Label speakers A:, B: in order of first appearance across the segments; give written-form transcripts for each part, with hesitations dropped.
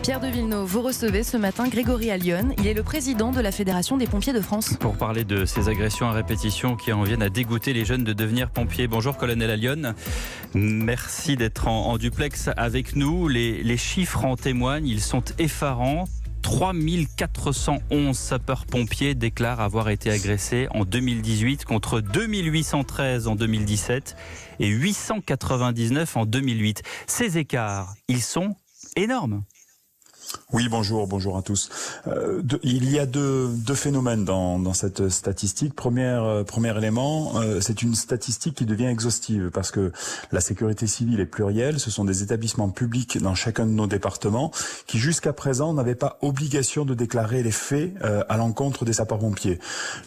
A: Pierre de Villeneuve, vous recevez ce matin Grégory Allione. Il est le président de la Fédération des pompiers de France.
B: Pour parler de ces agressions à répétition qui en viennent à dégoûter les jeunes de devenir pompiers. Bonjour colonel Allione, merci d'être en duplex avec nous. Les chiffres en témoignent, ils sont effarants. 3411 sapeurs-pompiers déclarent avoir été agressés en 2018 contre 2813 en 2017 et 899 en 2008. Ces écarts, ils sont énormes.
C: Oui, bonjour à tous. Il y a deux phénomènes dans cette statistique. Premier élément, c'est une statistique qui devient exhaustive parce que la sécurité civile est plurielle. Ce sont des établissements publics dans chacun de nos départements qui jusqu'à présent n'avaient pas obligation de déclarer les faits à l'encontre des sapeurs-pompiers.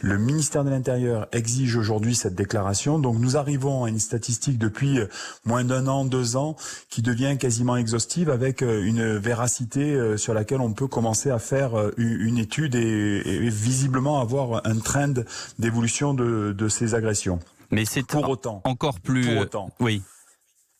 C: Le ministère de l'Intérieur exige aujourd'hui cette déclaration. Donc nous arrivons à une statistique depuis moins d'un an, 2 ans, qui devient quasiment exhaustive avec une véracité sur laquelle on peut commencer à faire une étude et visiblement avoir un trend d'évolution de ces agressions.
B: Mais c'est encore plus...
C: Pour autant.
B: Oui.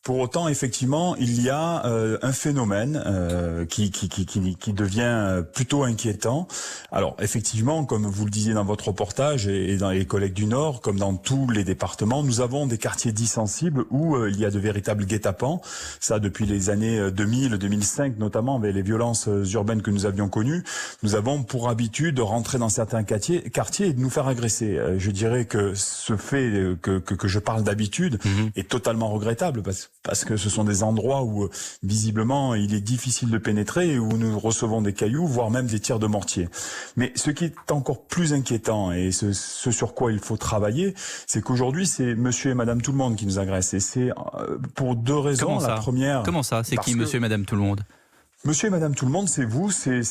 C: Pour autant, effectivement, il y a un phénomène qui devient plutôt inquiétant. Alors, effectivement, comme vous le disiez dans votre reportage et dans les collègues du Nord, comme dans tous les départements, nous avons des quartiers dits sensibles où il y a de véritables guet-apens. Ça, depuis les années 2000, 2005 notamment, avec les violences urbaines que nous avions connues, nous avons pour habitude de rentrer dans certains quartiers et de nous faire agresser. Je dirais que ce fait que je parle d'habitude est totalement regrettable parce que ce sont des endroits où visiblement il est difficile de pénétrer et où nous recevons des cailloux, voire même des tirs de mortier. Mais ce qui est encore plus inquiétant et ce sur quoi il faut travailler, c'est qu'aujourd'hui c'est monsieur et madame tout le monde qui nous agressent. Et c'est pour 2 raisons.
B: Comment ça ?
C: La première...
B: Comment ça ? C'est qui monsieur et madame tout le monde ?
C: Monsieur et madame tout le monde, c'est vous, c'est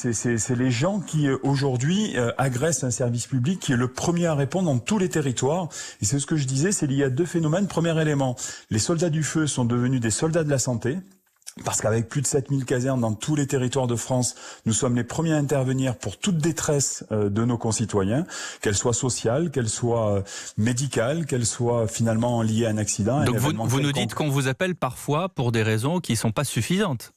C: les gens qui aujourd'hui agressent un service public qui est le premier à répondre dans tous les territoires. Et c'est ce que je disais, il y a 2 phénomènes. Premier élément, les soldats du feu sont devenus des soldats de la santé. Parce qu'avec plus de 7000 casernes dans tous les territoires de France, nous sommes les premiers à intervenir pour toute détresse de nos concitoyens, qu'elle soit sociale, qu'elle soit médicale, qu'elle soit finalement liée à un accident.
B: Donc vous nous dites qu'on vous appelle parfois pour des raisons qui ne sont pas suffisantes.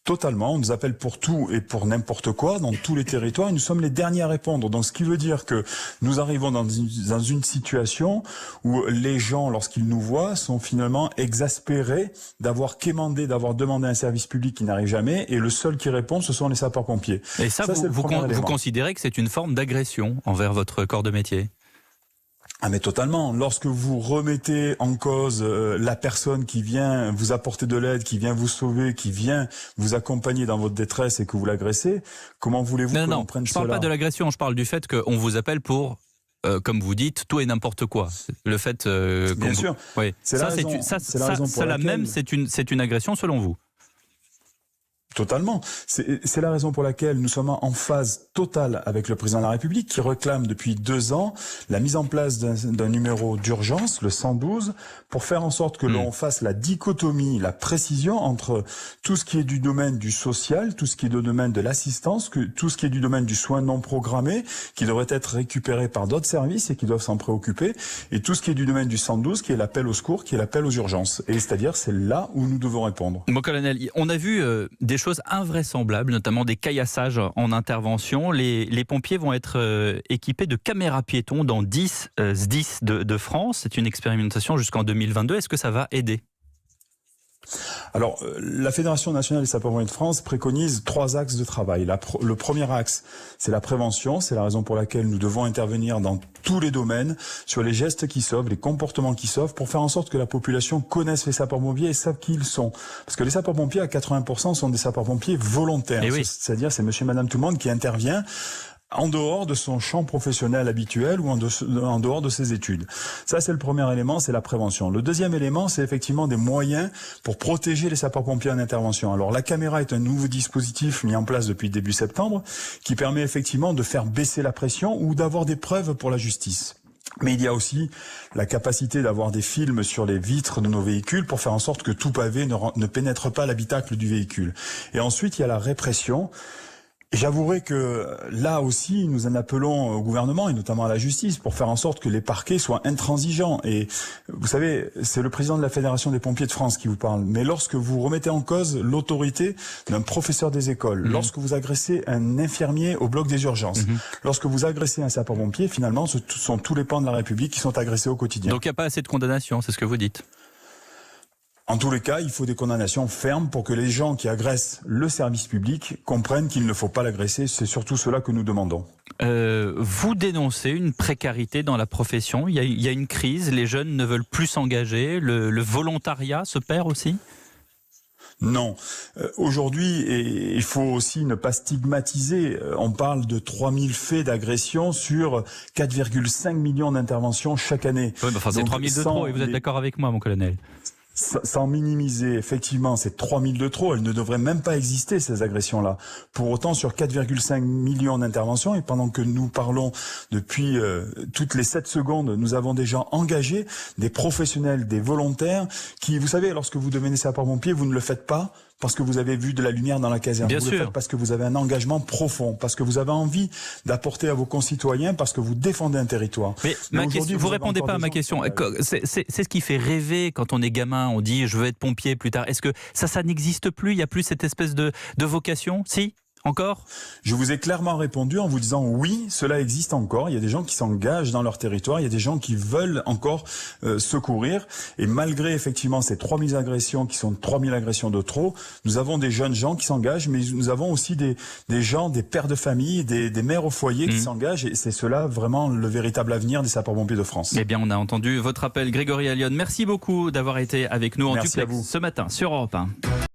C: Totalement, on nous appelle pour tout et pour n'importe quoi dans tous les territoires et nous sommes les derniers à répondre. Donc ce qui veut dire que nous arrivons dans une situation où les gens, lorsqu'ils nous voient, sont finalement exaspérés d'avoir quémandé, d'avoir demandé un service public qui n'arrive jamais et le seul qui répond, ce sont les sapeurs-pompiers.
B: Et ça vous considérez que c'est une forme d'agression envers votre corps de métier ?
C: Ah mais totalement. Lorsque vous remettez en cause la personne qui vient vous apporter de l'aide, qui vient vous sauver, qui vient vous accompagner dans votre détresse et que vous l'agressez, comment voulez-vous que l'on prenne cela ?
B: Je parle pas de l'agression, je parle du fait qu'on vous appelle pour, comme vous dites, tout et n'importe quoi. Le fait
C: bien sûr.
B: Oui. C'est une agression selon vous.
C: Totalement. C'est la raison pour laquelle nous sommes en phase totale avec le président de la République qui réclame depuis 2 ans la mise en place d'un numéro d'urgence, le 112, pour faire en sorte que l'on fasse la dichotomie, la précision entre tout ce qui est du domaine du social, tout ce qui est du domaine de l'assistance, tout ce qui est du domaine du soin non programmé, qui devrait être récupéré par d'autres services et qui doivent s'en préoccuper, et tout ce qui est du domaine du 112, qui est l'appel au secours, qui est l'appel aux urgences. Et c'est-à-dire, c'est là où nous devons répondre.
B: Bon, colonel, on a vu des choses invraisemblables, notamment des caillassages en intervention. Les pompiers vont être équipés de caméras piétons dans 10 SDIS de France. C'est une expérimentation jusqu'en 2022. Est-ce que ça va aider ?
C: Alors, la Fédération nationale des sapeurs-pompiers de France préconise 3 axes de travail. Le premier axe, c'est la prévention. C'est la raison pour laquelle nous devons intervenir dans tous les domaines, sur les gestes qui sauvent, les comportements qui sauvent, pour faire en sorte que la population connaisse les sapeurs-pompiers et sache qui ils sont. Parce que les sapeurs-pompiers, à 80%, sont des sapeurs-pompiers volontaires.
B: Oui.
C: C'est-à-dire, c'est monsieur et madame tout le monde qui intervient en dehors de son champ professionnel habituel ou en dehors de ses études. Ça, c'est le premier élément, c'est la prévention. Le deuxième élément, c'est effectivement des moyens pour protéger les sapeurs-pompiers en intervention. Alors, la caméra est un nouveau dispositif mis en place depuis début septembre qui permet effectivement de faire baisser la pression ou d'avoir des preuves pour la justice. Mais il y a aussi la capacité d'avoir des films sur les vitres de nos véhicules pour faire en sorte que tout pavé ne pénètre pas l'habitacle du véhicule. Et ensuite, il y a la répression. J'avouerai que là aussi, nous en appelons au gouvernement et notamment à la justice pour faire en sorte que les parquets soient intransigeants. Et vous savez, c'est le président de la Fédération des pompiers de France qui vous parle. Mais lorsque vous remettez en cause l'autorité d'un professeur des écoles, lorsque vous agressez un infirmier au bloc des urgences, lorsque vous agressez un sapeur-pompier, finalement, ce sont tous les pans de la République qui sont agressés au quotidien.
B: Donc il n'y a pas assez de condamnation, c'est ce que vous dites?
C: En tous les cas, il faut des condamnations fermes pour que les gens qui agressent le service public comprennent qu'il ne faut pas l'agresser. C'est surtout cela que nous demandons.
B: Vous dénoncez une précarité dans la profession. Il y a une crise, les jeunes ne veulent plus s'engager. Le volontariat se perd aussi ?
C: Non. Aujourd'hui, et il faut aussi ne pas stigmatiser, on parle de 3000 faits d'agression sur 4,5 millions d'interventions chaque année.
B: Oui, enfin, c'est 3000 de trop, et vous êtes d'accord avec moi, mon colonel ?
C: Sans minimiser effectivement ces 3000 de trop, elles ne devraient même pas exister, ces agressions-là. Pour autant, sur 4,5 millions d'interventions, et pendant que nous parlons depuis toutes les 7 secondes, nous avons des gens engagés, des professionnels, des volontaires, qui, vous savez, lorsque vous devenez sapeur-pompier, vous ne le faites pas parce que vous avez vu de la lumière dans la caserne.
B: Bien
C: vous
B: sûr.
C: le faites parce que vous avez un engagement profond, parce que vous avez envie d'apporter à vos concitoyens, parce que vous défendez un territoire.
B: Mais ma question, vous répondez pas à ma question. C'est ce qui fait rêver quand on est gamin, on dit je veux être pompier plus tard. Est-ce que ça n'existe plus? Il n'y a plus cette espèce de vocation? Si? Encore?
C: Je vous ai clairement répondu en vous disant oui, cela existe encore. Il y a des gens qui s'engagent dans leur territoire, il y a des gens qui veulent encore secourir. Et malgré effectivement ces 3000 agressions qui sont 3000 agressions de trop, nous avons des jeunes gens qui s'engagent, mais nous avons aussi des gens, des pères de famille, des mères au foyer qui s'engagent. Et c'est cela vraiment le véritable avenir des sapeurs-pompiers de France.
B: Eh bien, on a entendu votre appel, Grégory Allione. Merci beaucoup d'avoir été avec nous en duplex ce matin sur Europe 1.